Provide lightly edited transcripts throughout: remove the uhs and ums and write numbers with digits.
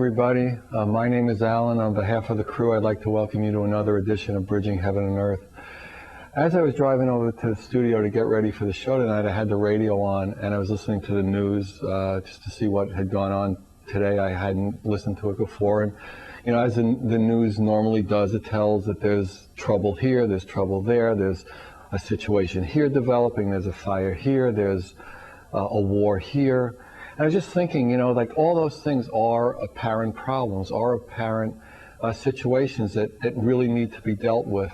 everybody. My name is Allan. On behalf of the crew, I'd like to welcome you to another edition of Bridging Heaven and Earth. As I was driving over to the studio to get ready for the show tonight, I had the radio on and I was listening to the news just to see what had gone on today. I hadn't listened to it before. And, you know, as the news normally does, it tells that there's trouble here, there's trouble there, there's a situation here developing, there's a fire here, there's a war here. And I was just thinking, you know, like all those things are apparent problems, are apparent situations that really need to be dealt with.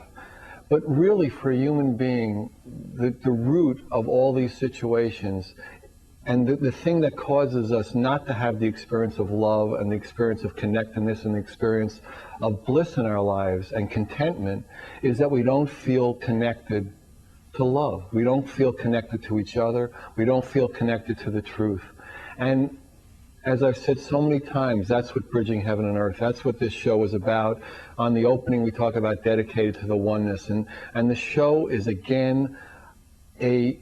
But really, for a human being, the root of all these situations and the thing that causes us not to have the experience of love and the experience of connectedness and the experience of bliss in our lives and contentment is that we don't feel connected to love. We don't feel connected to each other. We don't feel connected to the truth. And as I've said so many times, that's what Bridging Heaven and Earth, that's what this show is about. On the opening, we talk about dedicated to the oneness. And the show is, again, a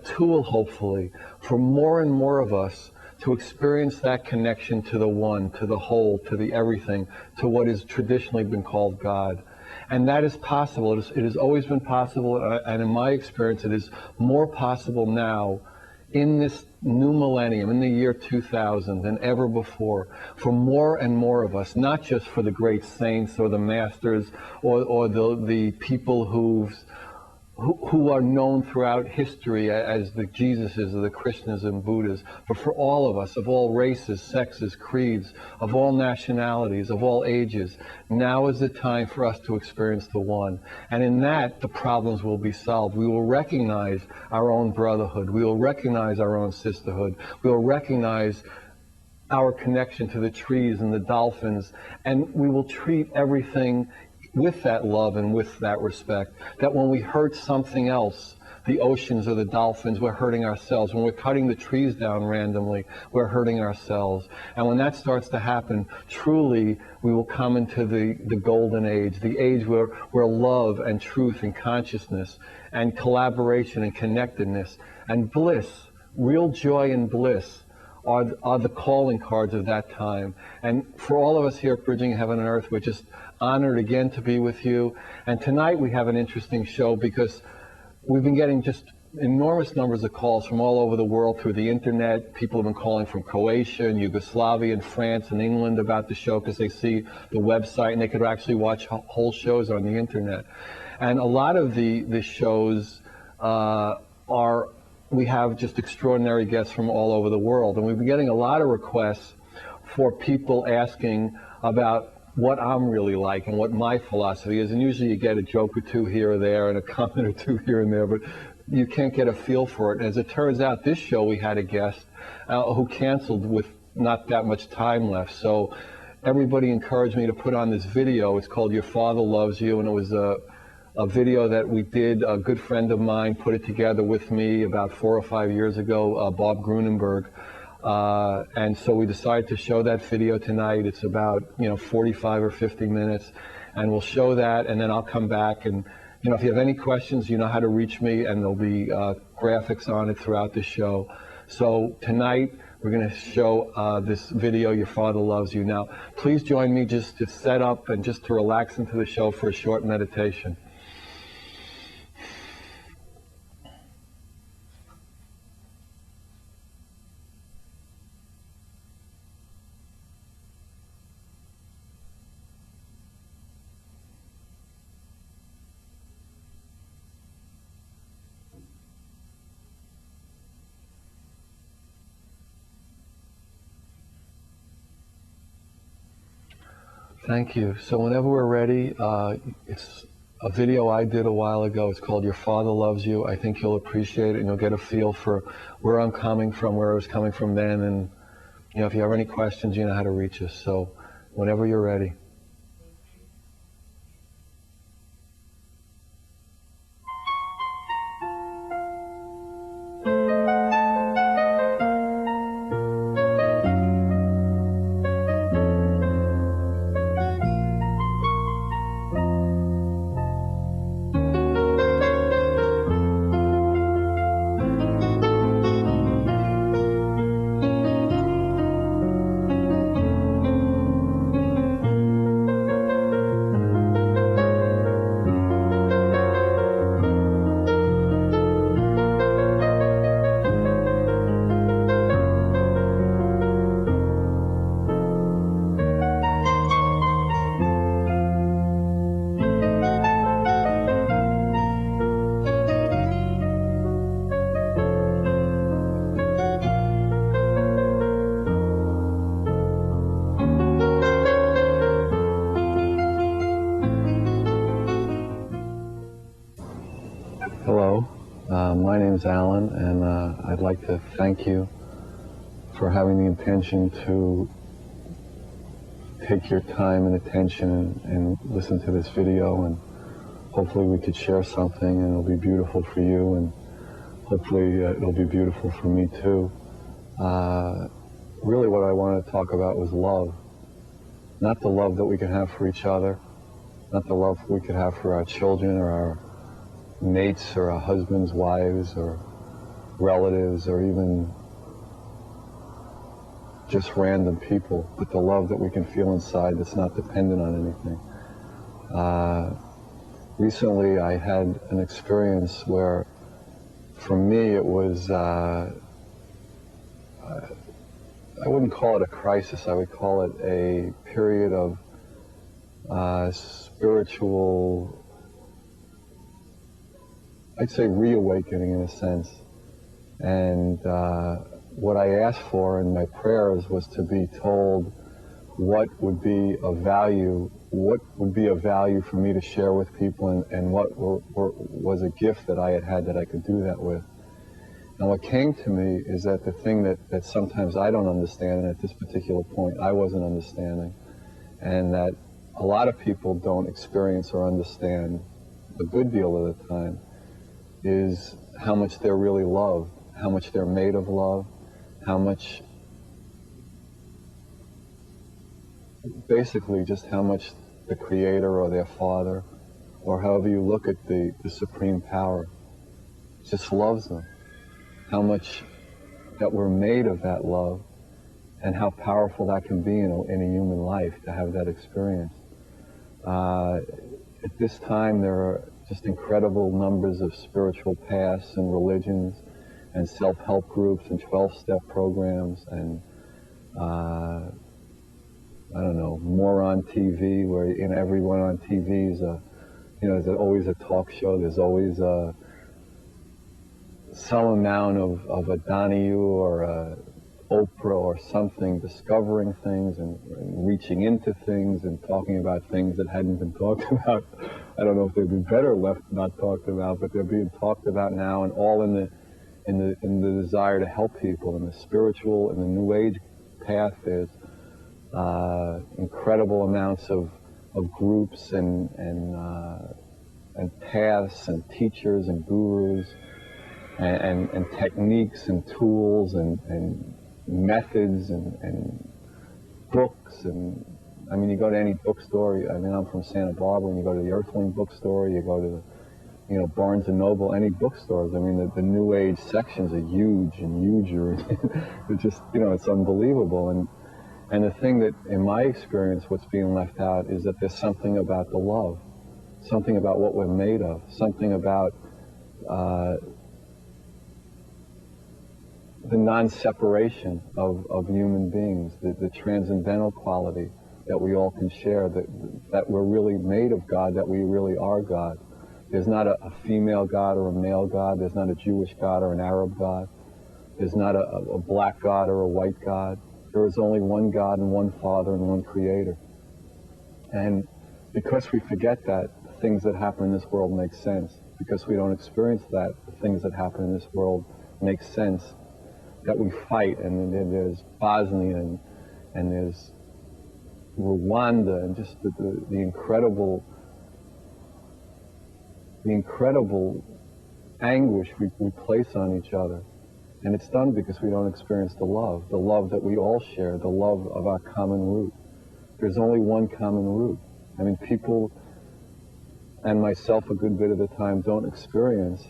tool, hopefully, for more and more of us to experience that connection to the one, to the whole, to the everything, to what has traditionally been called God. And that is possible. It has always been possible, and in my experience, it is more possible now in this new millennium, in the year 2000, than ever before, for more and more of us, not just for the great saints or the masters or the people who are known throughout history as the Jesuses or the Krishnas and Buddhas, but for all of us, of all races, sexes, creeds, of all nationalities, of all ages. Now is the time for us to experience the one. And in that, the problems will be solved. We will recognize our own brotherhood. We will recognize our own sisterhood. We will recognize our connection to the trees and the dolphins, and we will treat everything with that love and with that respect, that when we hurt something else, the oceans or the dolphins, we're hurting ourselves. When we're cutting the trees down randomly, we're hurting ourselves. And when that starts to happen, truly, we will come into the golden age, the age where love and truth and consciousness and collaboration and connectedness and bliss, real joy and bliss, are the calling cards of that time. And for all of us here at Bridging Heaven and Earth, we're just honored again to be with you. And tonight we have an interesting show because we've been getting just enormous numbers of calls from all over the world through the internet. People have been calling from Croatia and Yugoslavia and France and England about the show because they see the website and they could actually watch whole shows on the internet. And a lot of the shows we have just extraordinary guests from all over the world. And we've been getting a lot of requests for people asking about what I'm really like and what my philosophy is. And usually you get a joke or two here or there and a comment or two here and there, but you can't get a feel for it. And as it turns out, this show we had a guest who canceled with not that much time left. So everybody encouraged me to put on this video. It's called Your Father Loves You, and it was a video that we did. A good friend of mine put it together with me about 4 or 5 years ago, Bob Grunenberg. And so we decided to show that video tonight. It's about 45 or 50 minutes, and we'll show that, and then I'll come back. And if you have any questions, you know how to reach me, and there'll be graphics on it throughout the show. So tonight we're going to show this video, Your Father Loves You. Now, please join me just to set up and just to relax into the show for a short meditation. Thank you. So whenever we're ready, it's a video I did a while ago. It's called Your Father Loves You. I think you'll appreciate it and you'll get a feel for where I'm coming from, where I was coming from then. And if you have any questions, you know how to reach us. So whenever you're ready. My name's Allan, and I'd like to thank you for having the intention to take your time and attention and listen to this video, and hopefully we could share something and it'll be beautiful for you, and hopefully it'll be beautiful for me too. Really what I wanted to talk about was love. Not the love that we can have for each other, not the love we could have for our children or our mates or our husbands, wives, or relatives, or even just random people, but the love that we can feel inside that's not dependent on anything. Recently I had an experience where, for me, it was, I wouldn't call it a crisis, I would call it a period of spiritual, I'd say reawakening in a sense. And what I asked for in my prayers was to be told what would be of value, for me to share with people, and what was a gift that I had that I could do that with. And what came to me is that the thing that sometimes I don't understand, and at this particular point I wasn't understanding, and that a lot of people don't experience or understand a good deal of the time, is how much they're really loved, how much they're made of love, how much, basically just how much the Creator or their Father, or however you look at the Supreme Power, just loves them. How much that we're made of that love, and how powerful that can be in a human life to have that experience. At this time there are just incredible numbers of spiritual paths and religions and self-help groups and 12-step programs, and I don't know, more on TV, where everyone on TV is there's always a talk show, there's always some amount of a Donahue or a Oprah or something discovering things and reaching into things and talking about things that hadn't been talked about. I don't know if they'd be better left not talked about, but they're being talked about now, and all in the desire to help people. In the spiritual and the New Age path, there's incredible amounts of groups and paths and teachers and gurus and techniques and tools and methods and books. And I mean, you go to any bookstore, I mean, I'm from Santa Barbara, and you go to the Earthling bookstore, you go to the Barnes & Noble, any bookstores, I mean, the New Age sections are huge and huger. It's just, it's unbelievable. And the thing that, in my experience, what's being left out is that there's something about the love, something about what we're made of, something about the non-separation of human beings, the transcendental quality that we all can share, that we're really made of God, that we really are God. There's not a female God or a male God. There's not a Jewish God or an Arab God. There's not a black God or a white God. There is only one God and one Father and one Creator. And because we forget that, the things that happen in this world make sense. Because we don't experience that, the things that happen in this world make sense. That we fight, and there's Bosnia, and there's Rwanda, and just the incredible anguish we place on each other. And it's done because we don't experience the love that we all share, the love of our common root. There's only one common root. I mean, people, and myself a good bit of the time, don't experience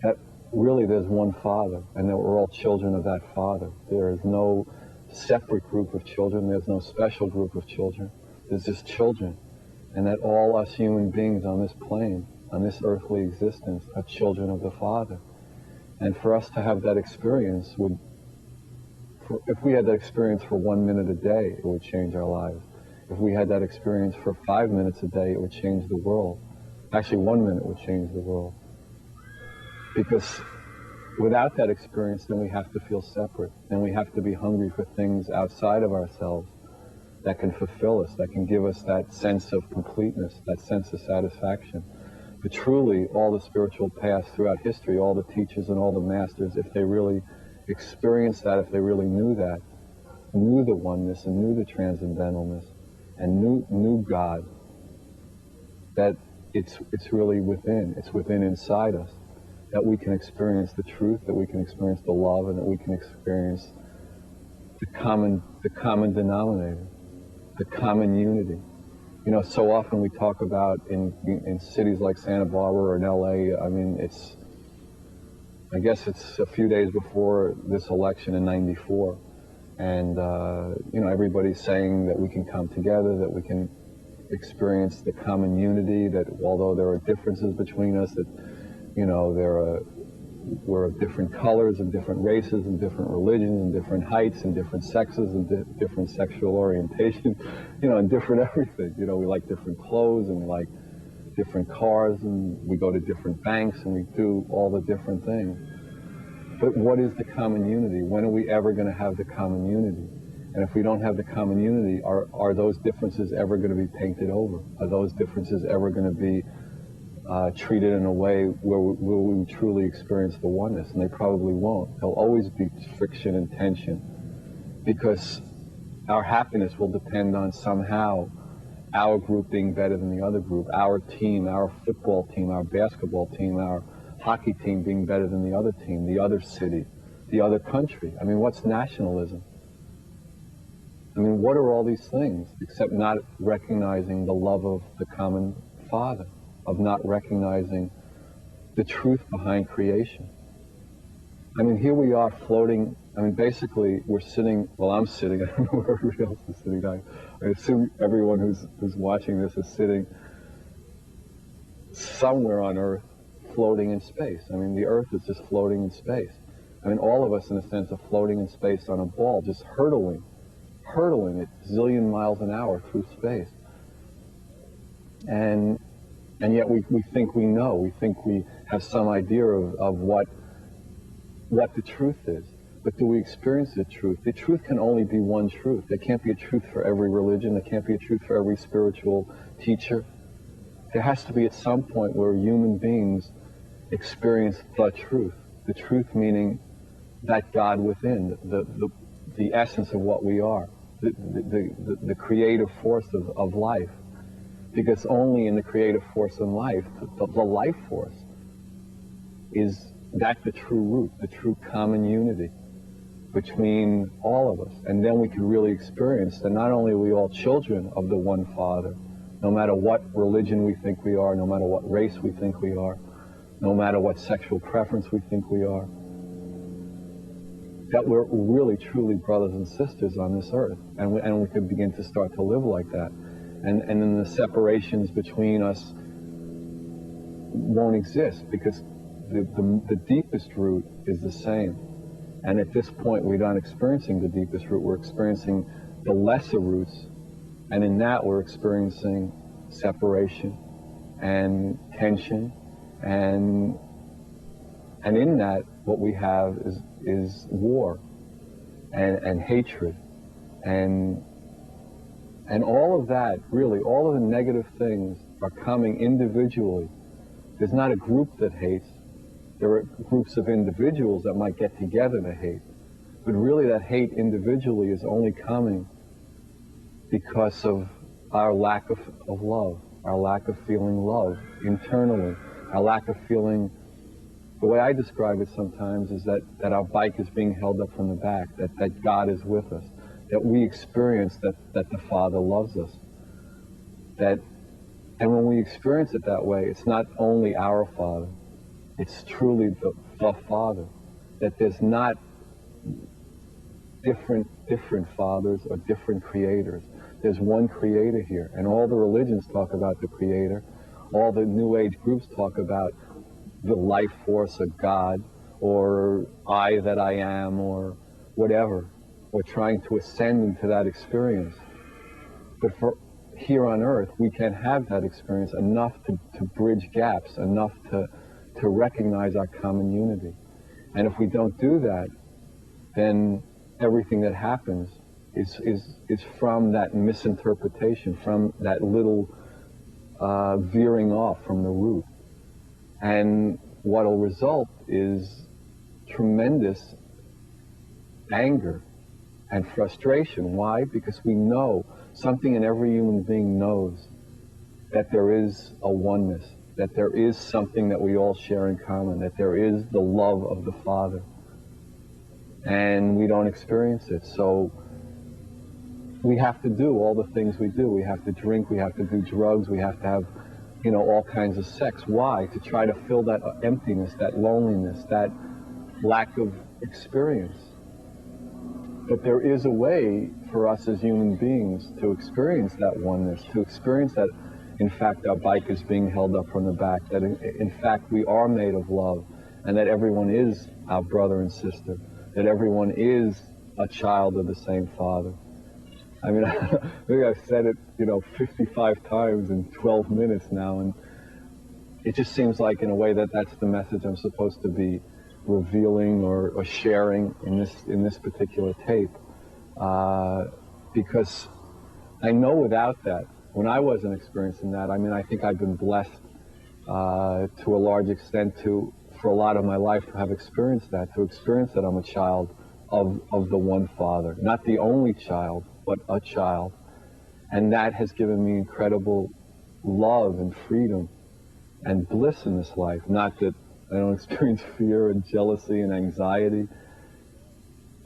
that really there's one Father, and that we're all children of that Father. There is no separate group of children. There's no special group of children. There's just children. And that all us human beings on this plane, on this earthly existence, are children of the Father. And for us to have that experience if we had that experience for 1 minute a day, it would change our lives. If we had that experience for 5 minutes a day, it would change the world. Actually, 1 minute would change the world. Because without that experience, then we have to feel separate. Then we have to be hungry for things outside of ourselves that can fulfill us, that can give us that sense of completeness, that sense of satisfaction. But truly, all the spiritual paths throughout history, all the teachers and all the masters, if they really experienced that, if they really knew that, knew the oneness and knew the transcendentalness and knew God, that it's really within, it's within inside us, that we can experience the truth, that we can experience the love, and that we can experience the common denominator, the common unity. You know, so often we talk about in cities like Santa Barbara or in LA, I mean, I guess it's a few days before this election in '94, and you know, everybody's saying that we can come together, that we can experience the common unity, that although there are differences between us, that, you know, we're of different colors and different races and different religions and different heights and different sexes and different sexual orientation, you know, and different everything. You know, we like different clothes and we like different cars and we go to different banks and we do all the different things. But what is the common unity? When are we ever going to have the common unity? And if we don't have the common unity, are those differences ever going to be painted over? Are those differences ever going to be treated in a way where we truly experience the oneness? And they probably won't. There'll always be friction and tension, because our happiness will depend on somehow our group being better than the other group, our team, our football team, our basketball team, our hockey team being better than the other team, the other city, the other country. I mean, what's nationalism? I mean, what are all these things except not recognizing the love of the common Father, of not recognizing the truth behind creation? I mean, here we are floating. I mean, basically, we're sitting, well, I'm sitting, I don't know where everybody else is sitting. I assume everyone who's watching this is sitting somewhere on Earth, floating in space. I mean, the Earth is just floating in space. I mean, all of us, in a sense, are floating in space on a ball, just hurtling at zillion miles an hour through space. And yet we think we know. We think we have some idea of what the truth is. But do we experience the truth? The truth can only be one truth. There can't be a truth for every religion. There can't be a truth for every spiritual teacher. There has to be at some point where human beings experience the truth. The truth meaning that God within, the essence of what we are, the creative force of life. Because only in the creative force of life, the life force, is that the true root, the true common unity between all of us. And then we can really experience that not only are we all children of the one Father, no matter what religion we think we are, no matter what race we think we are, no matter what sexual preference we think we are, that we're really truly brothers and sisters on this earth. And we can begin to start to live like that. And then the separations between us won't exist, because the deepest root is the same. And at this point, we're not experiencing the deepest root. We're experiencing the lesser roots. And in that, we're experiencing separation and tension. And in that, what we have is war and hatred. And all of that, really, all of the negative things are coming individually. There's not a group that hates. There are groups of individuals that might get together to hate. But really, that hate individually is only coming because of our lack of love, our lack of feeling love internally, our lack of feeling. The way I describe it sometimes is that our bike is being held up from the back, that God is with us, that we experience that the Father loves us. And when we experience it that way, it's not only our Father, it's truly the Father, that there's not different fathers or different creators. There's one creator here, and all the religions talk about the creator. All the New Age groups talk about the life force of God, or I that I am, or whatever, or trying to ascend into that experience. But for here on earth, we can have that experience enough to bridge gaps, enough to recognize our common unity. And if we don't do that, then everything that happens is from that misinterpretation, from that little veering off from the root. And what'll result is tremendous anger and frustration. Why? Because we know, something in every human being knows, that there is a oneness, that there is something that we all share in common, that there is the love of the Father. And we don't experience it. So we have to do all the things we do. We have to drink, we have to do drugs, we have to have, all kinds of sex. Why? To try to fill that emptiness, that loneliness, that lack of experience. But there is a way for us as human beings to experience that oneness, to experience that, in fact, our bike is being held up from the back, that in fact we are made of love, and that everyone is our brother and sister, that everyone is a child of the same Father. I mean, maybe I've said it, 55 times in 12 minutes now, and it just seems like, in a way, that that's the message I'm supposed to be revealing or sharing in this particular tape, because I know without that, when I wasn't experiencing that, I think I've been blessed to a large extent for a lot of my life to have experienced that, I'm a child of the one Father, not the only child, but a child. And that has given me incredible love and freedom and bliss in this life. Not that I don't experience fear and jealousy and anxiety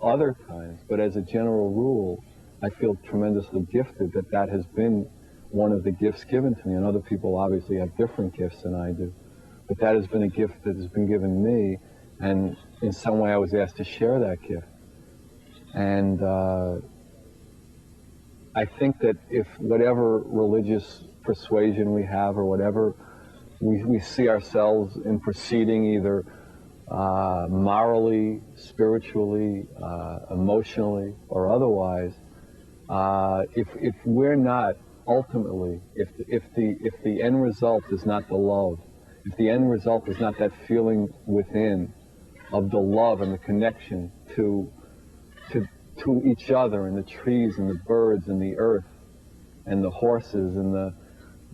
other times, but as a general rule, I feel tremendously gifted that has been one of the gifts given to me. And other people obviously have different gifts than I do. But that has been a gift that has been given me, and in some way I was asked to share that gift. And I think that if whatever religious persuasion we have, or whatever we see ourselves in proceeding, either morally, spiritually, emotionally, or otherwise, if we're not ultimately, if the end result is not the love, if the end result is not that feeling within of the love and the connection to each other, and the trees and the birds and the earth and the horses and the,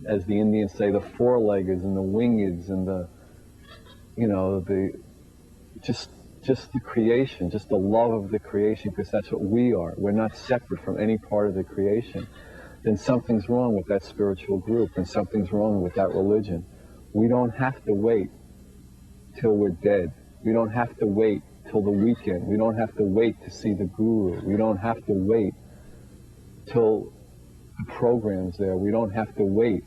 as the Indians say, the four-leggeds and the wingeds and the, just the creation, just the love of the creation, because that's what we are. We're not separate from any part of the creation. Then something's wrong with that spiritual group, and something's wrong with that religion. We don't have to wait till we're dead. We don't have to wait till the weekend. We don't have to wait to see the guru. We don't have to wait till the program's there. We don't have to wait.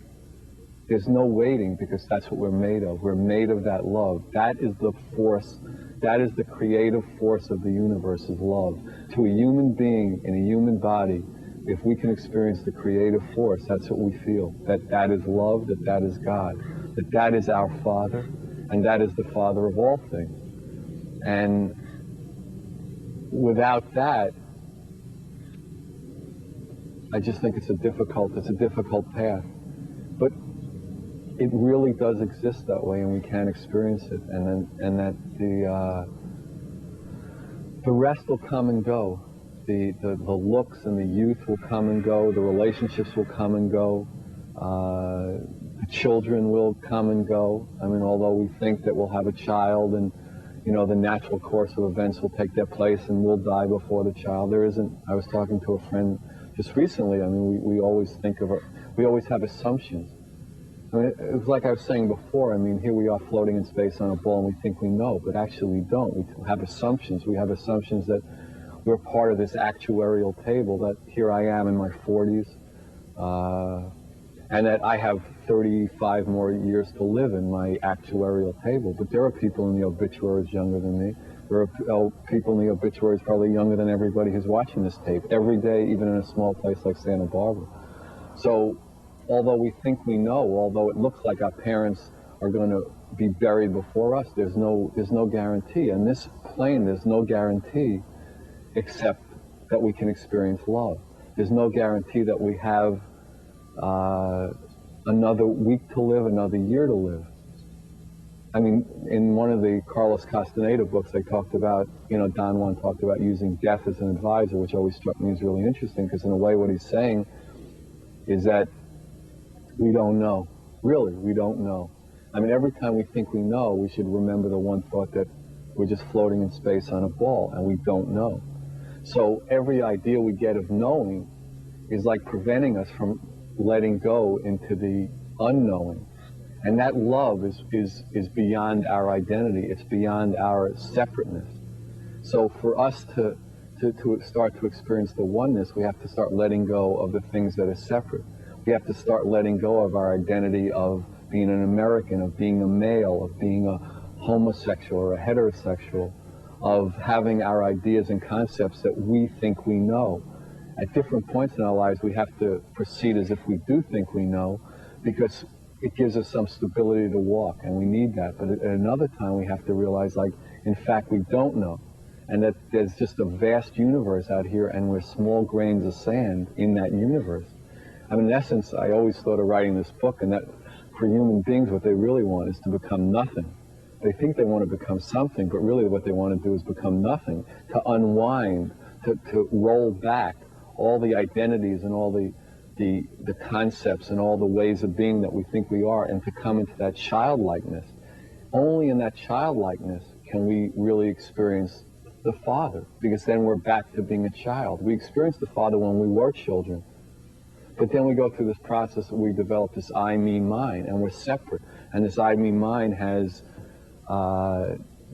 There's no waiting, because that's what we're made of. We're made of that love. That is the force, that is the creative force of the universe, is love. To a human being in a human body, if we can experience the creative force, that's what we feel. That is love, that is God, that is our Father, and that is the Father of all things. And without that, I just think it's a difficult path. But it really does exist that way, and we can experience it, and that the rest will come and go. The looks and the youth will come and go. The relationships will come and go. The children will come and go. Although we think that we'll have a child, and the natural course of events will take their place, and we'll die before the child. There isn't. I was talking to a friend just recently. We always we always have assumptions. It was like I was saying before. Here we are floating in space on a ball, and we think we know, but actually we don't. We have assumptions. We have assumptions that we're part of this actuarial table, that here I am in my 40s, and that I have 35 more years to live in my actuarial table. But there are people in the obituaries younger than me. There are people in the obituaries probably younger than everybody who's watching this tape every day, even in a small place like Santa Barbara. So although we think we know, although it looks like our parents are going to be buried before us, there's no guarantee. In this plane, there's no guarantee except that we can experience love. There's no guarantee that we have another week to live, another year to live. In one of the Carlos Castaneda books, they talked about, Don Juan talked about using death as an advisor, which always struck me as really interesting, because in a way what he's saying is that we don't know. Really, we don't know. I mean, every time we think we know, we should remember the one thought that we're just floating in space on a ball and we don't know. So every idea we get of knowing is like preventing us from letting go into the unknowing. And that love is beyond our identity. It's beyond our separateness. So for us to start to experience the oneness, we have to start letting go of the things that are separate. We have to start letting go of our identity of being an American, of being a male, of being a homosexual or a heterosexual, of having our ideas and concepts that we think we know. At different points in our lives, we have to proceed as if we do think we know, because it gives us some stability to walk, and we need that. But at another time, we have to realize, like, in fact, we don't know, and that there's just a vast universe out here, and we're small grains of sand in that universe. I mean, in essence, I always thought of writing this book, and that for human beings, what they really want is to become nothing. They think they want to become something, but really what they want to do is become nothing, to unwind, to roll back all the identities and all the concepts and all the ways of being that we think we are, and to come into that childlikeness. Only in that childlikeness can we really experience the Father, because then we're back to being a child. We experienced the Father when we were children, but then we go through this process where we develop this I, me, mine, and we're separate. And this I, me, mine has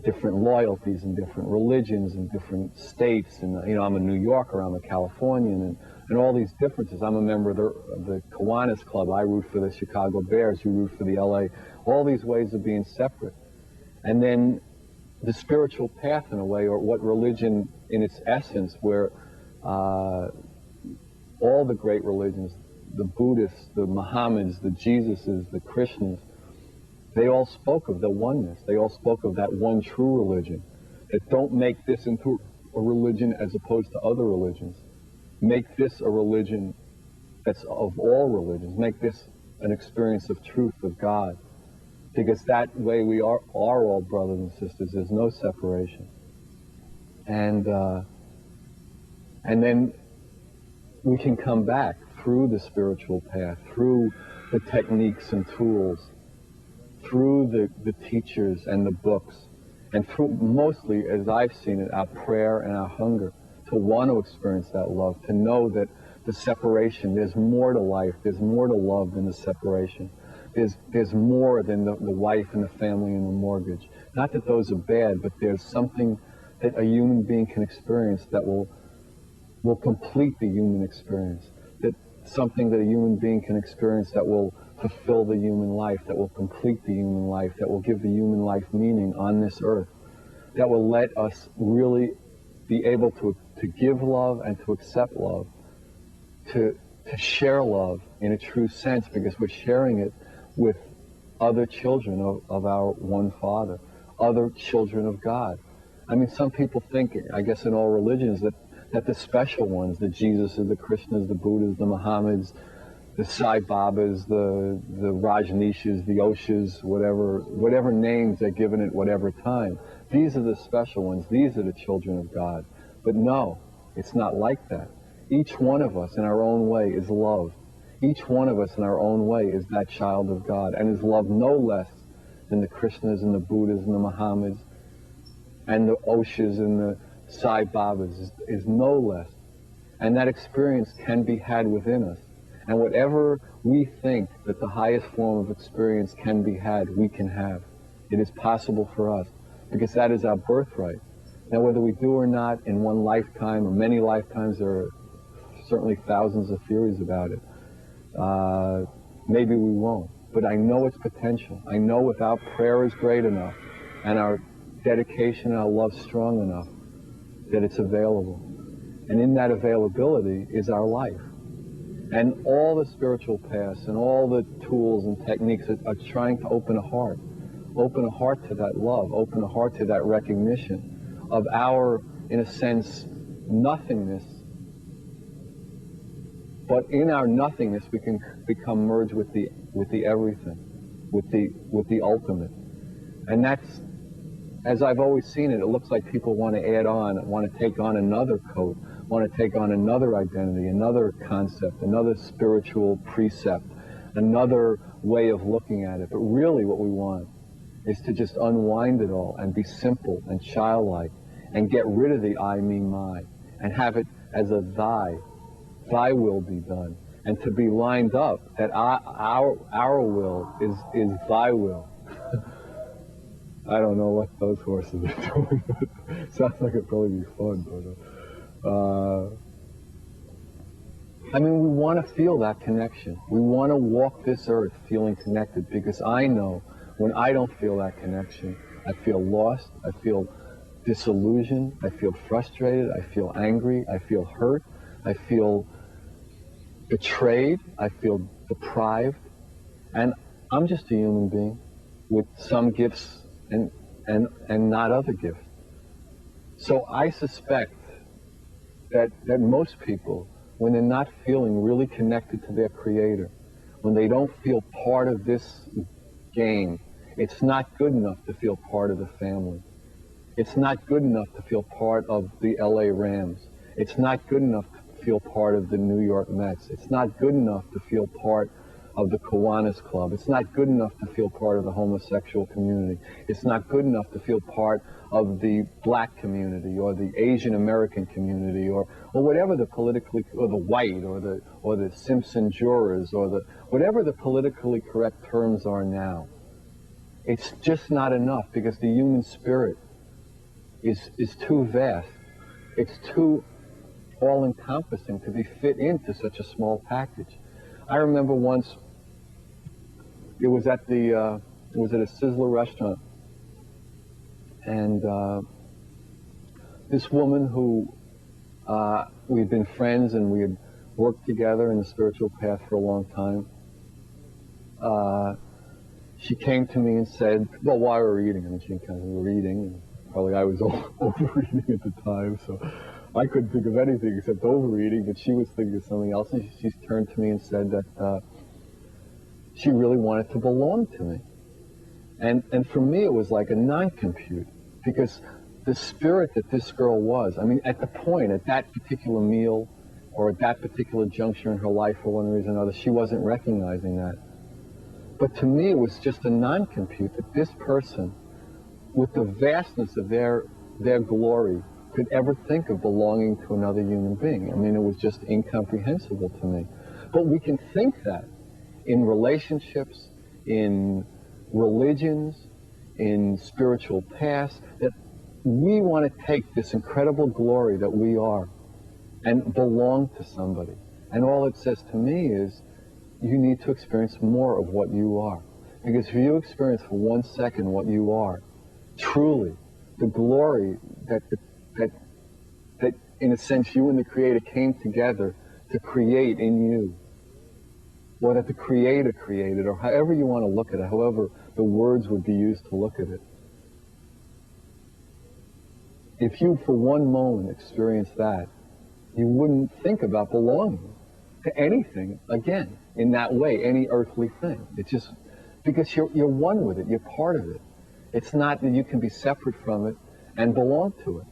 different loyalties and different religions and different states. And, you know, I'm a New Yorker, I'm a Californian, and all these differences. I'm a member of the Kiwanis Club. I root for the Chicago Bears. You root for the LA. All these ways of being separate. And then the spiritual path, in a way, or what religion in its essence, where all the great religions, the Buddhists, the Mohammeds, the Jesuses, the Krishnas, they all spoke of the oneness. They all spoke of that one true religion. That don't make this into a religion as opposed to other religions. Make this a religion that's of all religions. Make this an experience of truth with God. Because that way we are all brothers and sisters. There's no separation. And then we can come back through the spiritual path, through the techniques and tools, through the teachers and the books, and through, mostly, as I've seen it, our prayer and our hunger to want to experience that love, to know that the separation, there's more to life, there's more to love than the separation. There's more than the wife and the family and the mortgage. Not that those are bad, but there's something that a human being can experience that will complete the human experience. That something that a human being can experience that will fulfill the human life, that will complete the human life, that will give the human life meaning on this earth, that will let us really be able to give love and to accept love, to share love in a true sense, because we're sharing it with other children of our one Father, other children of God. I mean, some people think, I guess in all religions, that the special ones, the Jesuses, the Krishnas, the Buddhas, the Mohammeds, the Sai Babas, the Rajneeshas, the Oshas, whatever names they're given at whatever time, these are the special ones, these are the children of God. But no, it's not like that. Each one of us in our own way is loved. Each one of us in our own way is that child of God, and is loved no less than the Krishnas and the Buddhas and the Mohammeds and the Oshas and the Sai Babas is no less. And that experience can be had within us. And whatever we think that the highest form of experience can be had, we can have. It is possible for us, because that is our birthright. Now, whether we do or not in one lifetime or many lifetimes, there are certainly thousands of theories about it. Maybe we won't, but I know its potential. I know if our prayer is great enough and our dedication and our love strong enough, that it's available. And in that availability is our life. And all the spiritual paths and all the tools and techniques are trying to open a heart to that love, open a heart to that recognition of our, in a sense, nothingness. But in our nothingness, we can become merged with the everything, with the ultimate. And that's, as I've always seen it, it looks like people want to add on, want to take on another coat, want to take on another identity, another concept, another spiritual precept, another way of looking at it. But really what we want is to just unwind it all and be simple and childlike and get rid of the I, me, my, and have it as a thy will be done, and to be lined up that our will is thy will. I don't know what those horses are doing, but it sounds like it'd probably be fun. But I mean, we want to feel that connection. We want to walk this earth feeling connected, because I know when I don't feel that connection, I feel lost, I feel disillusioned, I feel frustrated, I feel angry, I feel hurt, I feel betrayed, I feel deprived, and I'm just a human being with some gifts and not other gifts. So I suspect that most people, when they're not feeling really connected to their Creator, when they don't feel part of this game, it's not good enough to feel part of the family. It's not good enough to feel part of the LA Rams. It's not good enough to feel part of the New York Mets. It's not good enough to feel part of the Kiwanis Club. It's not good enough to feel part of the homosexual community. It's not good enough to feel part of the black community or the Asian American community or whatever the politically, or the white or the Simpson jurors or the whatever the politically correct terms are now. It's just not enough, because the human spirit is too vast. It's too all-encompassing to be fit into such a small package. I remember once, it was at a Sizzler restaurant, and this woman who we'd been friends and we had worked together in the spiritual path for a long time, she came to me and said, well, while we were eating, I mean, we were eating, and probably I was overeating at the time, so I couldn't think of anything except overeating, but she was thinking of something else, and she turned to me and said that she really wanted to belong to me. And for me, it was like a non-compute, because the spirit that this girl was, I mean, at the point, at that particular meal, or at that particular juncture in her life, for one reason or another, she wasn't recognizing that. But to me, it was just a non-compute that this person, with the vastness of their glory, could ever think of belonging to another human being. I mean, it was just incomprehensible to me. But we can think that in relationships, in religions, in spiritual paths, that we want to take this incredible glory that we are and belong to somebody. And all it says to me is, you need to experience more of what you are. Because if you experience for 1 second what you are, truly, the glory that in a sense you and the Creator came together to create in you, or that the Creator created, or however you want to look at it, however the words would be used to look at it. If you for one moment experience that, you wouldn't think about belonging to anything again in that way, any earthly thing. It's just because you're one with it, you're part of it. It's not that you can be separate from it and belong to it.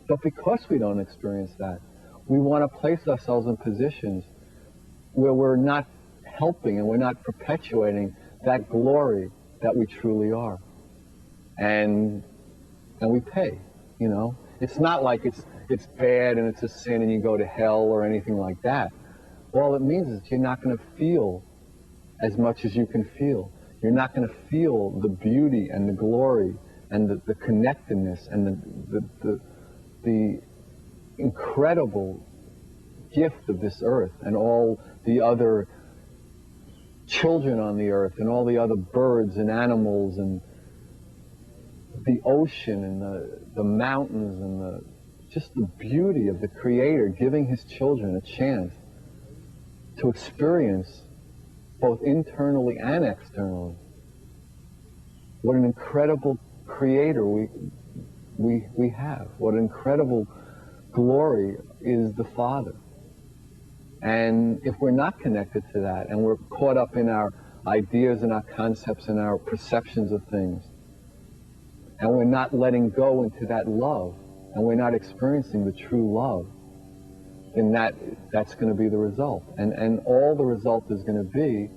But because we don't experience that, we want to place ourselves in positions where we're not helping and we're not perpetuating that glory that we truly are. And we pay, you know. It's not like it's bad and it's a sin and you go to hell or anything like that. All it means is you're not going to feel as much as you can feel. You're not going to feel the beauty and the glory and the connectedness and the incredible gift of this earth and all the other children on the earth and all the other birds and animals and the ocean and the mountains and just the beauty of the Creator giving His children a chance to experience both internally and externally what an incredible Creator we have, what an incredible glory is the Father. And if we're not connected to that and we're caught up in our ideas and our concepts and our perceptions of things, and we're not letting go into that love, and we're not experiencing the true love, then that's going to be the result. And all the result is going to be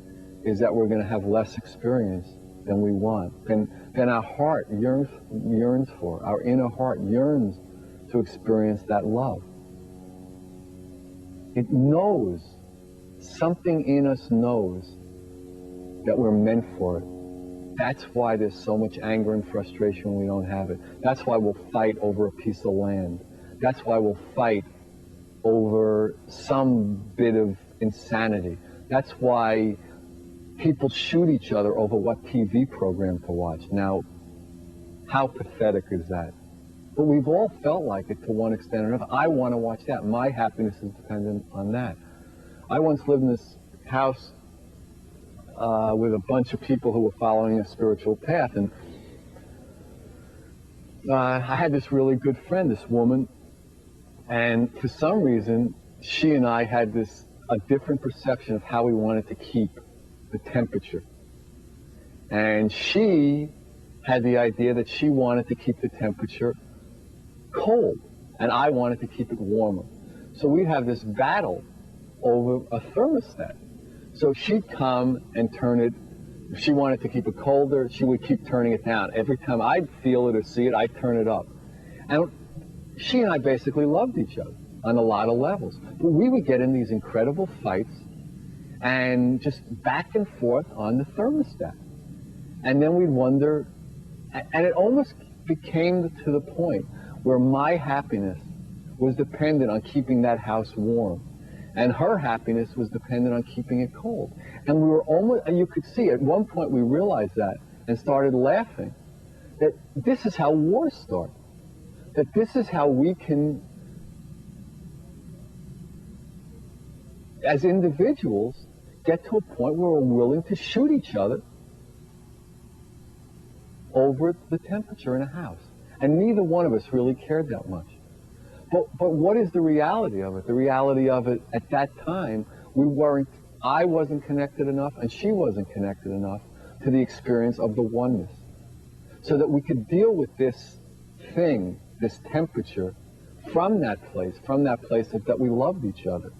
is that we're going to have less experience than we want, than our heart yearns for. Our inner heart yearns to experience that love. It knows, something in us knows that we're meant for it. That's why there's so much anger and frustration when we don't have it. That's why we'll fight over a piece of land. That's why we'll fight over some bit of insanity. That's why people shoot each other over what TV program to watch. Now, how pathetic is that? But we've all felt like it to one extent or another. I want to watch that. My happiness is dependent on that. I once lived in this house with a bunch of people who were following a spiritual path, and I had this really good friend, this woman, and for some reason, she and I had a different perception of how we wanted to keep the temperature. And she had the idea that she wanted to keep the temperature cold, and I wanted to keep it warmer. So we'd have this battle over a thermostat. So she'd come and turn it, if she wanted to keep it colder, she would keep turning it down. Every time I'd feel it or see it, I'd turn it up. And she and I basically loved each other on a lot of levels. But we would get in these incredible fights and just back and forth on the thermostat. And then we'd wonder, and it almost became to the point where my happiness was dependent on keeping that house warm, and her happiness was dependent on keeping it cold. And we were almost, and you could see at one point we realized that and started laughing, that this is how wars start, that this is how we can, as individuals, get to a point where we're willing to shoot each other over the temperature in a house. And neither one of us really cared that much. But what is the reality of it? The reality of it, at that time, I wasn't connected enough and she wasn't connected enough to the experience of the oneness, so that we could deal with this thing, this temperature, from that place that we loved each other.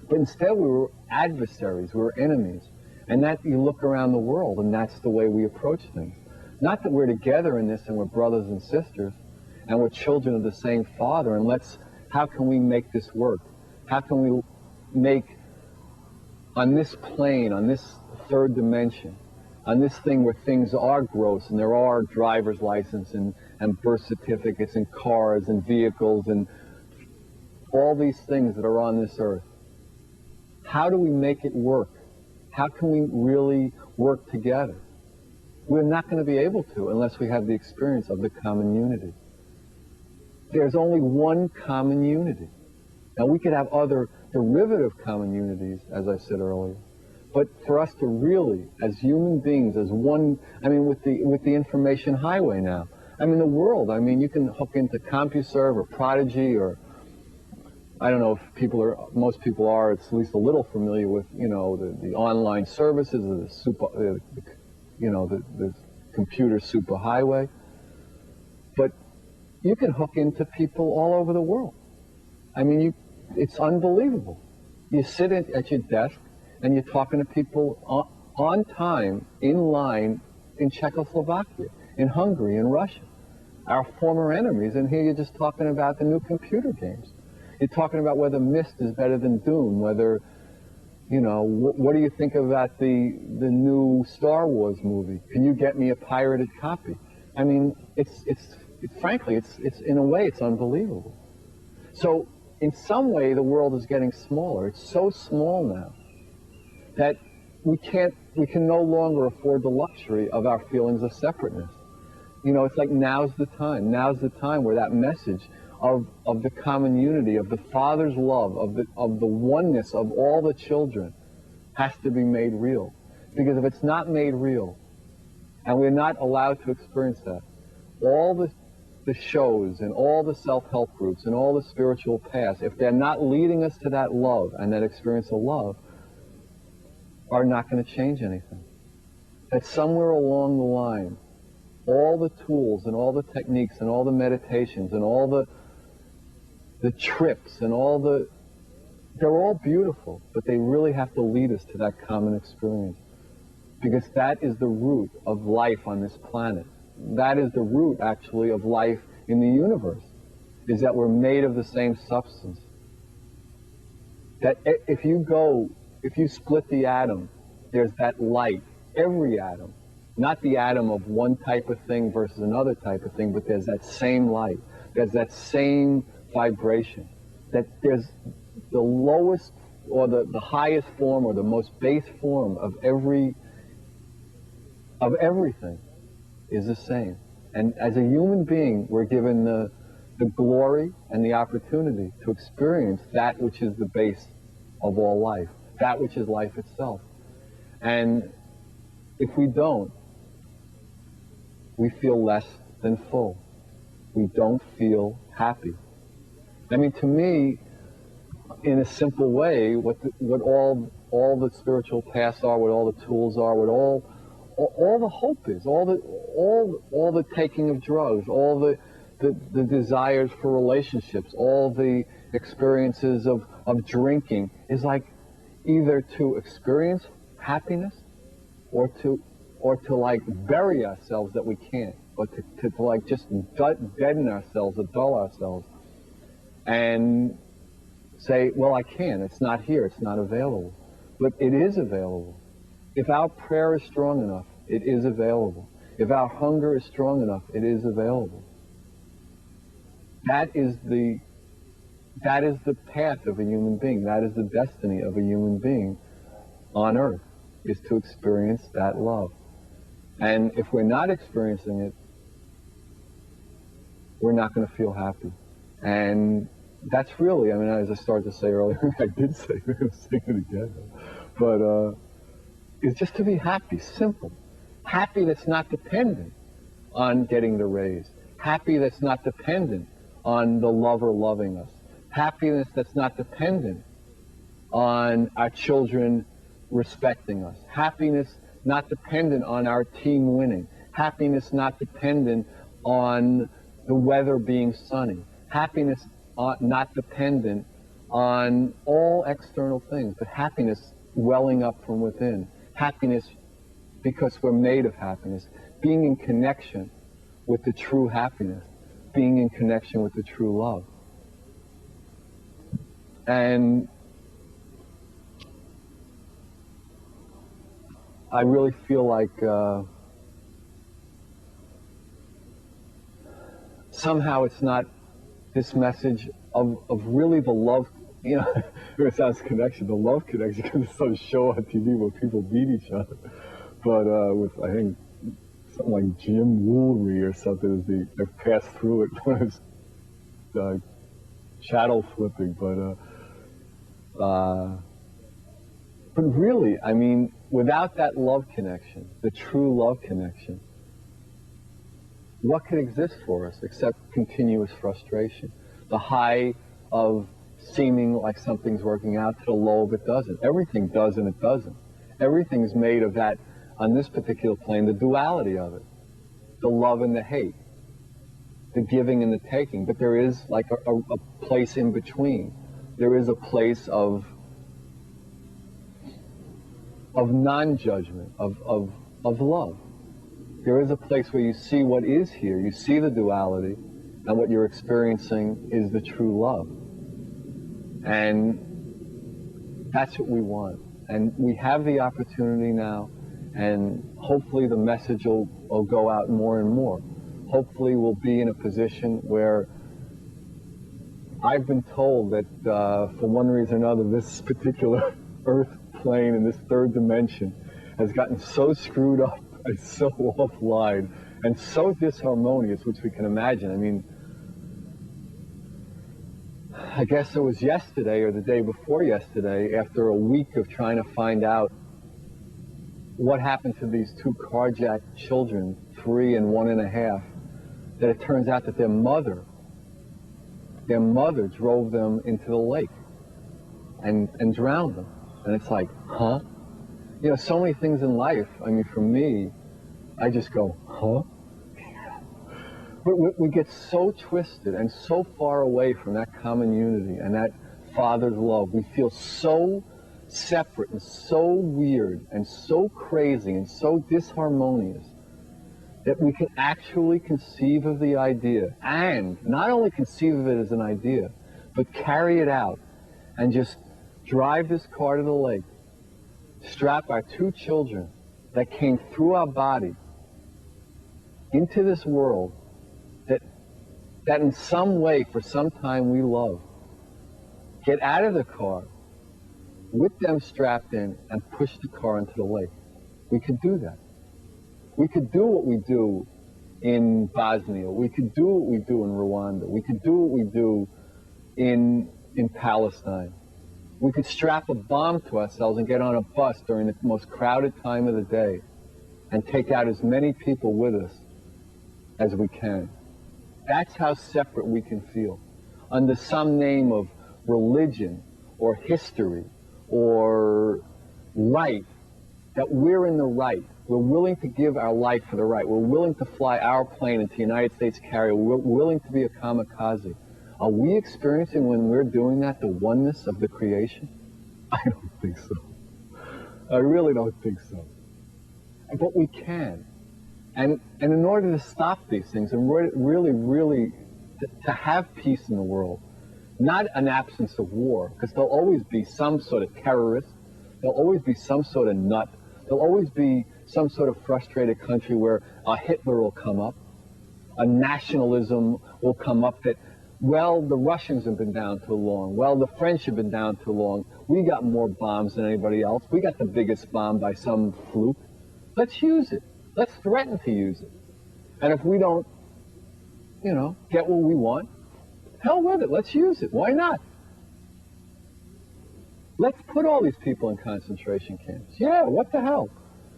But instead we were adversaries, we were enemies. And that, you look around the world and that's the way we approach things. Not that we're together in this and we're brothers and sisters and we're children of the same Father, and how can we make this work? How can we make, on this plane, on this third dimension, on this thing where things are gross and there are driver's license and birth certificates and cars and vehicles and all these things that are on this earth, how do we make it work? How can we really work together? We're not going to be able to unless we have the experience of the common unity. There's only one common unity. Now, we could have other derivative common unities, as I said earlier, but for us to really, as human beings, as one, I mean, with the information highway now, I mean, the world, I mean, you can hook into CompuServe or Prodigy, or I don't know if most people are at least a little familiar with, you know, the online services, the computer superhighway. But you can hook into people all over the world. I mean, it's unbelievable. You sit at your desk and you're talking to people on time, in line, in Czechoslovakia, in Hungary, in Russia, our former enemies, and here you're just talking about the new computer games. You're talking about whether Myst is better than Dune, whether, you know, what do you think about the new Star Wars movie? Can you get me a pirated copy? I mean, frankly, in a way, it's unbelievable. So, in some way, the world is getting smaller. It's so small now that we can no longer afford the luxury of our feelings of separateness. You know, it's like now's the time. Now's the time where that message of the common unity, of the Father's love, of the oneness of all the children has to be made real. Because if it's not made real, and we're not allowed to experience that, all the shows and all the self-help groups and all the spiritual paths, if they're not leading us to that love and that experience of love, are not going to change anything. That somewhere along the line, all the tools and all the techniques and all the meditations and all the trips and they're all beautiful, but they really have to lead us to that common experience. because that is the root of life on this planet. That is the root, actually, of life in the universe, is that we're made of the same substance. That if you split the atom, there's that light, every atom, not the atom of one type of thing versus another type of thing, but there's that same light, there's that same vibration, that there's the lowest or the highest form or the most base form of everything is the same. And as a human being, we're given the glory and the opportunity to experience that which is the base of all life, that which is life itself. And if we don't, we feel less than full. We don't feel happy. I mean, to me, in a simple way, what all the spiritual paths are, what all the tools are, what all the hope is, all the taking of drugs, all the desires for relationships, all the experiences of drinking is like either to experience happiness or to like bury ourselves that we can't, or to like just deaden ourselves or dull ourselves and say, well, I can't, it's not here, it's not available. But it is available. If our prayer is strong enough, it is available. If our hunger is strong enough, it is available. That is the path of a human being. That is the destiny of a human being on earth, is to experience that love. And if we're not experiencing it, we're not going to feel happy. And that's really, I mean, as I started to say earlier, I did say, I'm saying it again, but it's just to be happy, simple. Happy that's not dependent on getting the raise. Happy that's not dependent on the lover loving us. Happiness that's not dependent on our children respecting us. Happiness not dependent on our team winning. Happiness not dependent on the weather being sunny. Happiness not dependent on all external things, but happiness welling up from within. Happiness because we're made of happiness. Being in connection with the true happiness. Being in connection with the true love. And I really feel like somehow it's not this message of really the love, you know, it sounds connection, the love connection, because it's some show on TV where people beat each other. But with, I think, something like Jim Woolry or something, is I've passed through it when it's chattel flipping, but really, I mean, without that love connection, the true love connection, what could exist for us except continuous frustration? The high of seeming like something's working out to the low of it doesn't. Everything does and it doesn't. Everything's made of that, on this particular plane, the duality of it. The love and the hate. The giving and the taking. But there is like a place in between. There is a place of non-judgment, of love. There is a place where you see what is here, you see the duality, and what you're experiencing is the true love. And that's what we want. And we have the opportunity now, and hopefully the message will go out more and more. Hopefully we'll be in a position where I've been told that for one reason or another, this particular Earth plane in this third dimension has gotten so screwed up and so offline and so disharmonious, which we can imagine. I mean, I guess it was yesterday or the day before yesterday, after a week of trying to find out what happened to these two carjacked children, 3 and 1.5, that it turns out that their mother drove them into the lake and drowned them. And it's like, huh? You know, so many things in life, I mean, for me, I just go, huh? We get so twisted and so far away from that common unity and that Father's love. We feel so separate and so weird and so crazy and so disharmonious that we can actually conceive of the idea, and not only conceive of it as an idea, but carry it out and just drive this car to the lake, strap our 2 children that came through our body into this world that in some way, for some time, we love. Get out of the car with them strapped in and push the car into the lake. We could do that. We could do what we do in Bosnia. We could do what we do in Rwanda. We could do what we do in Palestine. We could strap a bomb to ourselves and get on a bus during the most crowded time of the day and take out as many people with us as we can. That's how separate we can feel. Under some name of religion or history or right, that we're in the right. We're willing to give our life for the right. We're willing to fly our plane into the United States carrier. We're willing to be a kamikaze. Are we experiencing, when we're doing that, the oneness of the creation? I don't think so. I really don't think so. But we can. And in order to stop these things and really to have peace in the world, not an absence of war, because there'll always be some sort of terrorist, there'll always be some sort of nut, there'll always be some sort of frustrated country where a Hitler will come up, a nationalism will come up that, well, the Russians have been down too long, well, the French have been down too long, we got more bombs than anybody else, we got the biggest bomb by some fluke, let's use it. Let's threaten to use it. And if we don't, get what we want, hell with it. Let's use it. Why not? Let's put all these people in concentration camps. Yeah, what the hell?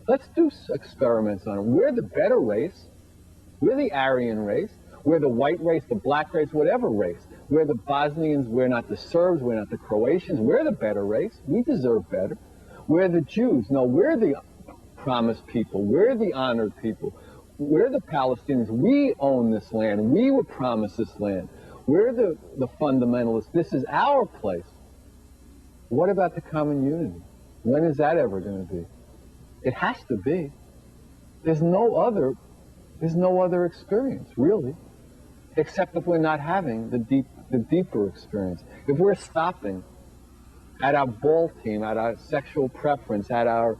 Let's do experiments on them. We're the better race. We're the Aryan race. We're the white race, the black race, whatever race. We're the Bosnians. We're not the Serbs. We're not the Croatians. We're the better race. We deserve better. We're the Jews. No, we're the promised people. We're the honored people. We're the Palestinians. We own this land. We were promised this land. We're the fundamentalists. This is our place. What about the common unity? When is that ever going to be? It has to be. There's no other experience, really, except if we're not having the deeper experience. If we're stopping at our ball team, at our sexual preference, at our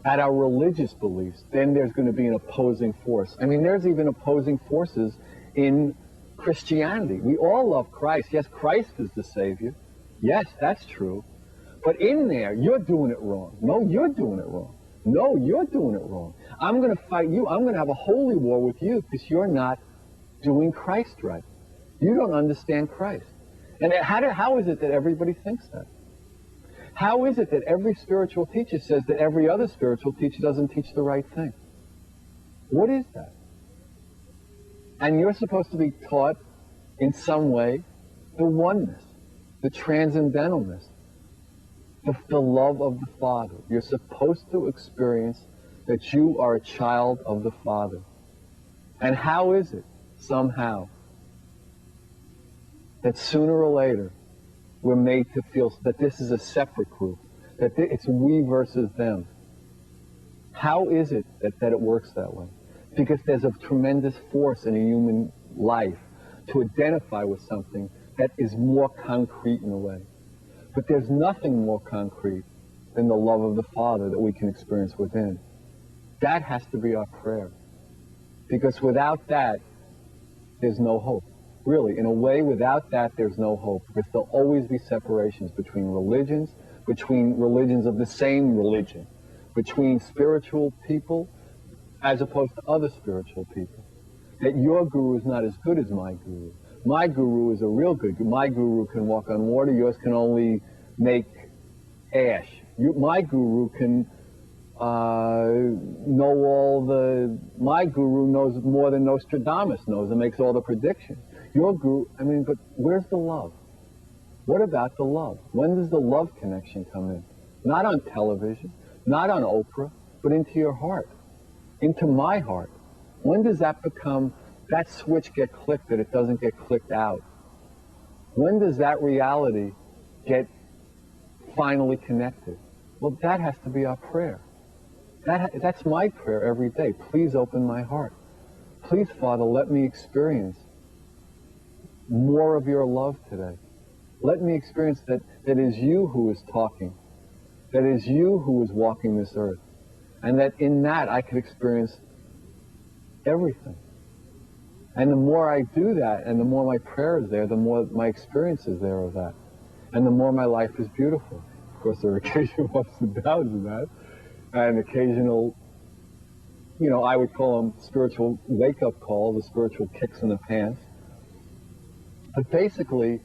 religious beliefs, then there's going to be an opposing force. I mean, there's even opposing forces in Christianity. We all love Christ. Yes, Christ is the Savior. Yes, that's true. But in there, you're doing it wrong. No, you're doing it wrong. No, you're doing it wrong. I'm going to fight you. I'm going to have a holy war with you because you're not doing Christ right. You don't understand Christ. And how is it that everybody thinks that? How is it that every spiritual teacher says that every other spiritual teacher doesn't teach the right thing? What is that? And you're supposed to be taught in some way the oneness, the transcendentalness, the love of the Father. You're supposed to experience that you are a child of the Father. And how is it, somehow, that sooner or later we're made to feel that this is a separate group, that it's we versus them? How is it that it works that way? Because there's a tremendous force in a human life to identify with something that is more concrete in a way. But there's nothing more concrete than the love of the Father that we can experience within. That has to be our prayer. Because without that, there's no hope. Really, in a way, without that, there's no hope. Because there'll always be separations between religions of the same religion, between spiritual people as opposed to other spiritual people. That your guru is not as good as my guru. My guru is a real good guru. My guru can walk on water. Yours can only make ash. My guru can know all the... My guru knows more than Nostradamus knows and makes all the predictions. Your guru... but where's the love? What about the love? When does the love connection come in? Not on television, not on Oprah, but into your heart, into my heart. When does that become... that switch get clicked that it doesn't get clicked out? When does that reality get finally connected? Well, that has to be our prayer. That's my prayer every day. Please open my heart. Please, Father, let me experience more of your love today. Let me experience that it is you who is talking, that it is you who is walking this earth, and that in that I could experience everything. And the more I do that, and the more my prayer is there, the more my experience is there of that. And the more my life is beautiful. Of course, there are occasional ups and downs in that, and occasional, I would call them spiritual wake-up calls, the spiritual kicks in the pants. But basically,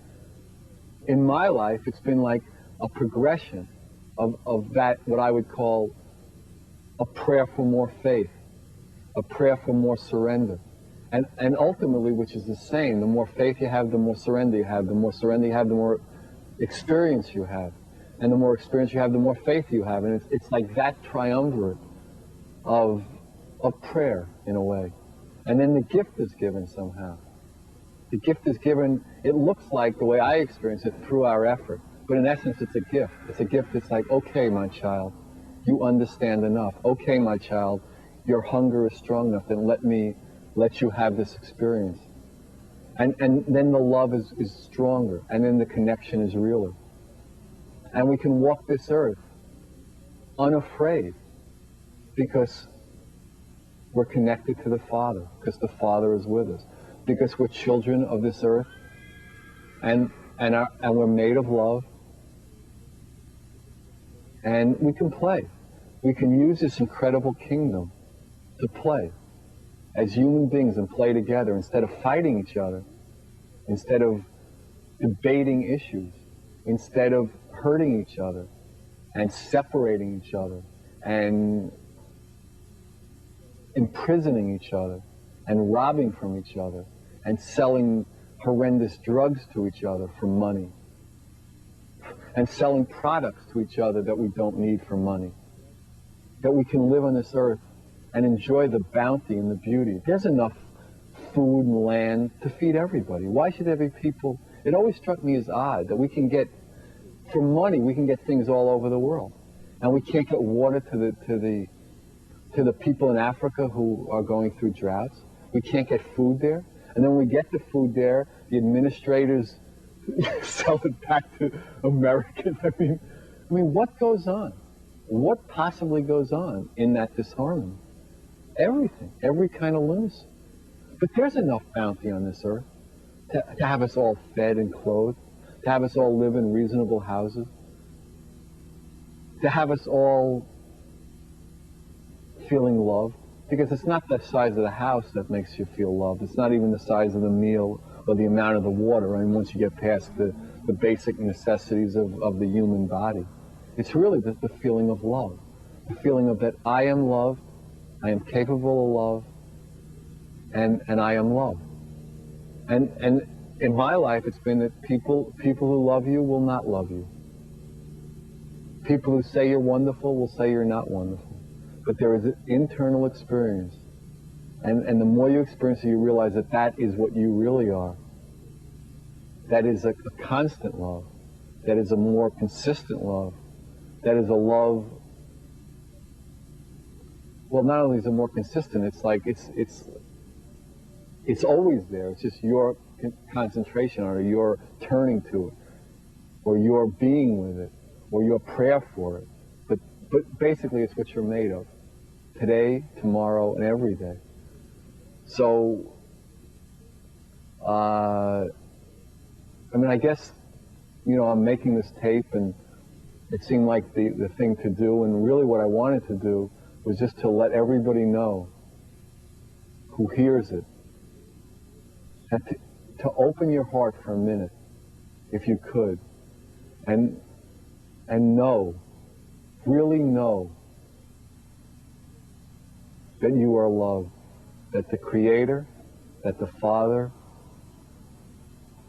in my life, it's been like a progression of that, what I would call a prayer for more faith, a prayer for more surrender. And ultimately, which is the same, the more faith you have, the more surrender you have. The more surrender you have, the more experience you have. And the more experience you have, the more faith you have. And it's like that triumvirate of prayer, in a way. And then the gift is given somehow. The gift is given, it looks like the way I experience it, through our effort. But in essence, it's a gift. It's a gift that's like, okay, my child, you understand enough. Okay, my child, your hunger is strong enough, then let you have this experience. And then the love is stronger, and then the connection is realer. And we can walk this earth unafraid because we're connected to the Father, because the Father is with us, because we're children of this earth, and we're made of love, and we can play. We can use this incredible kingdom to play as human beings and play together instead of fighting each other, instead of debating issues, instead of hurting each other and separating each other and imprisoning each other and robbing from each other and selling horrendous drugs to each other for money and selling products to each other that we don't need for money. That we can live on this earth and enjoy the bounty and the beauty. There's enough food and land to feed everybody. Why should there be people? It always struck me as odd that we can get, for money, we can get things all over the world. And we can't get water to the people in Africa who are going through droughts. We can't get food there. And then when we get the food there, the administrators sell it back to Americans. I mean, what goes on? What possibly goes on in that disharmony? Everything, every kind of lunacy. But there's enough bounty on this earth to have us all fed and clothed, to have us all live in reasonable houses, to have us all feeling loved. Because it's not the size of the house that makes you feel loved. It's not even the size of the meal or the amount of the water. I mean, once you get past the basic necessities of the human body. It's really the feeling of love. The feeling of that I am loved, I am capable of love, and I am loved. And in my life, it's been that people who love you will not love you. People who say you're wonderful will say you're not wonderful. But there is an internal experience. And the more you experience it, you realize that that is what you really are. That is a constant love. That is a more consistent love. That is a love. Well, not only is it more consistent, it's like it's always there. It's just your concentration on it, your turning to it, or your being with it, or your prayer for it. But basically, it's what you're made of, today, tomorrow, and every day. So, I guess, I'm making this tape, and it seemed like the thing to do, and really what I wanted to do was just to let everybody know who hears it, and to open your heart for a minute, if you could, and know, really know that you are loved, that the Creator, that the Father,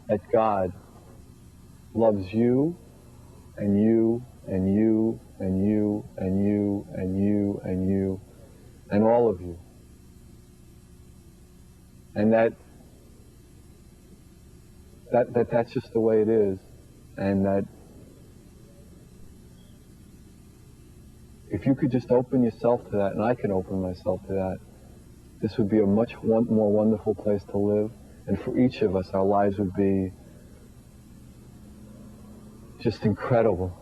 that God loves you, and you, and you, and you, and you, and you, and you, and all of you. And that that's just the way it is, and that if you could just open yourself to that, and I can open myself to that, this would be a much more wonderful place to live. And for each of us, our lives would be just incredible.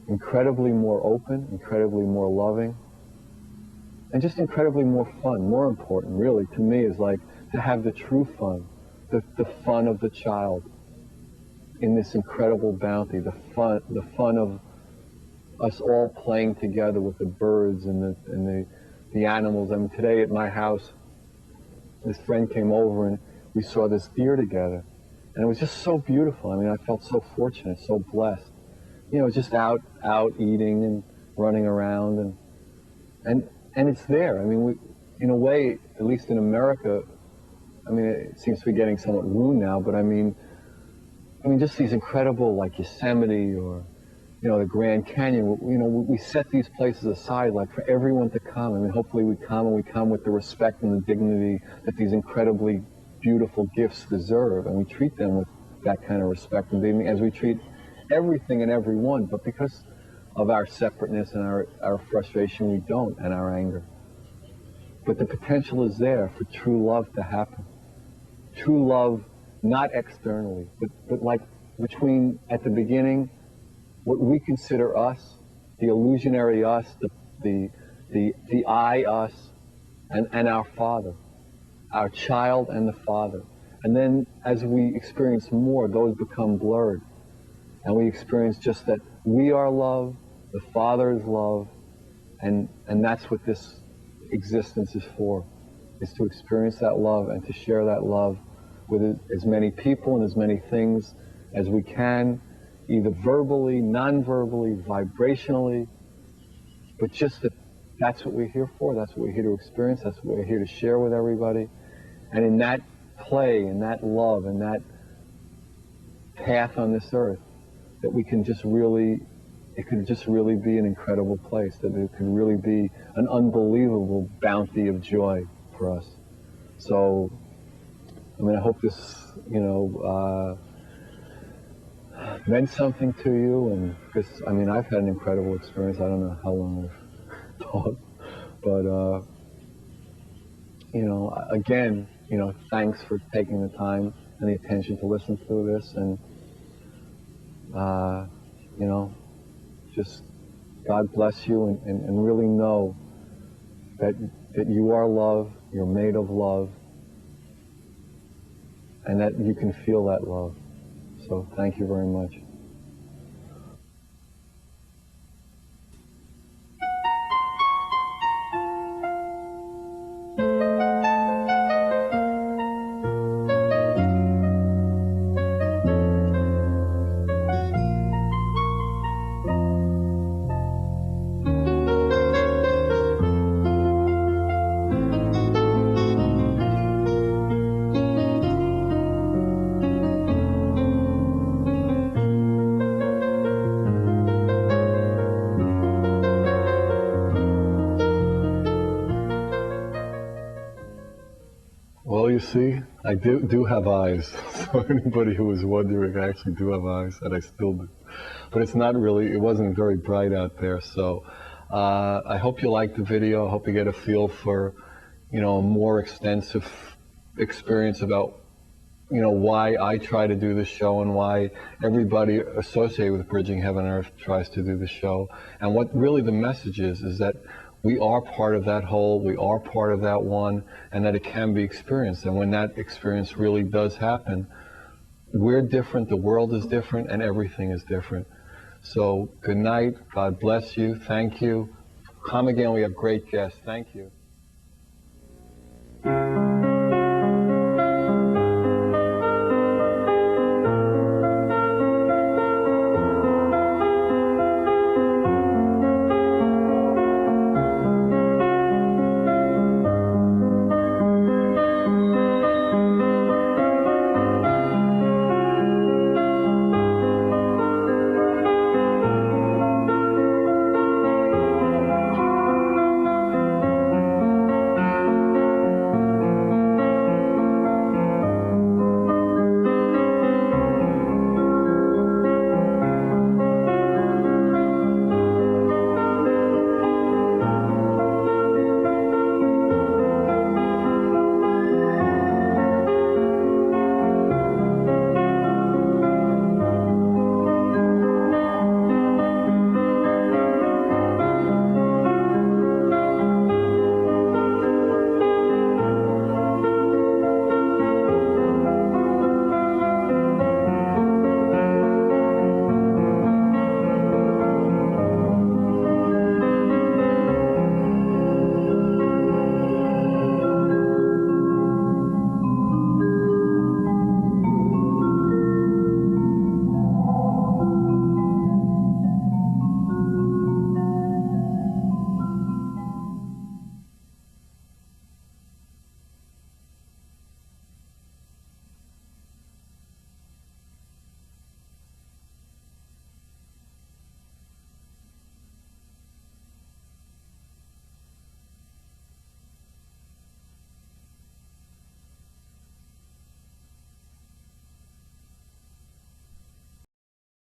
Incredibly more open, incredibly more loving, and just incredibly more fun. More important, really, to me, is like to have the true fun, the fun of the child in this incredible bounty, the fun of us all playing together with the birds and the animals. I mean, today at my house, this friend came over and we saw this deer together, and it was just so beautiful. I mean, I felt so fortunate, so blessed. You know, just out eating and running around, and it's there. I mean, we, in a way, at least in America, I mean, it seems to be getting somewhat ruined now, but I mean, just these incredible, like Yosemite or, you know, the Grand Canyon. You know, we set these places aside, like, for everyone to come. I mean, hopefully we come, and we come with the respect and the dignity that these incredibly beautiful gifts deserve, and we treat them with that kind of respect and dignity as we treat everything and everyone. But because of our separateness and our frustration, we don't, and our anger. But the potential is there for true love to happen. True love, not externally, but like between, at the beginning, what we consider us, the illusionary us, the I us, and our Father, our child and the Father. And then as we experience more, those become blurred. And we experience just that we are love, the Father is love, and that's what this existence is for, is to experience that love and to share that love with as many people and as many things as we can, either verbally, non-verbally, vibrationally, but just that's what we're here for, that's what we're here to experience, that's what we're here to share with everybody. And in that play, in that love, in that path on this earth, that we can just really, it could just really be an incredible place, that it could really be an unbelievable bounty of joy for us. So, I mean, I hope this, you know, meant something to you, and because, I mean, I've had an incredible experience. I don't know how long I've talked, but, you know, again, you know, thanks for taking the time and the attention to listen to this, and, you know, just God bless you, and really know that you are love, you're made of love, and that you can feel that love. So thank you very much. Well, you see, I do have eyes. So anybody who was wondering, I actually do have eyes, and I still do. But it's not really, it wasn't very bright out there. So I hope you liked the video. I hope you get a feel for, you know, a more extensive experience about, you know, why I try to do this show and why everybody associated with Bridging Heaven and Earth tries to do the show. And what really the message is that we are part of that whole, we are part of that one, and that it can be experienced. And when that experience really does happen, we're different, the world is different, and everything is different. So good night, God bless you, thank you. Come again, we have great guests, thank you.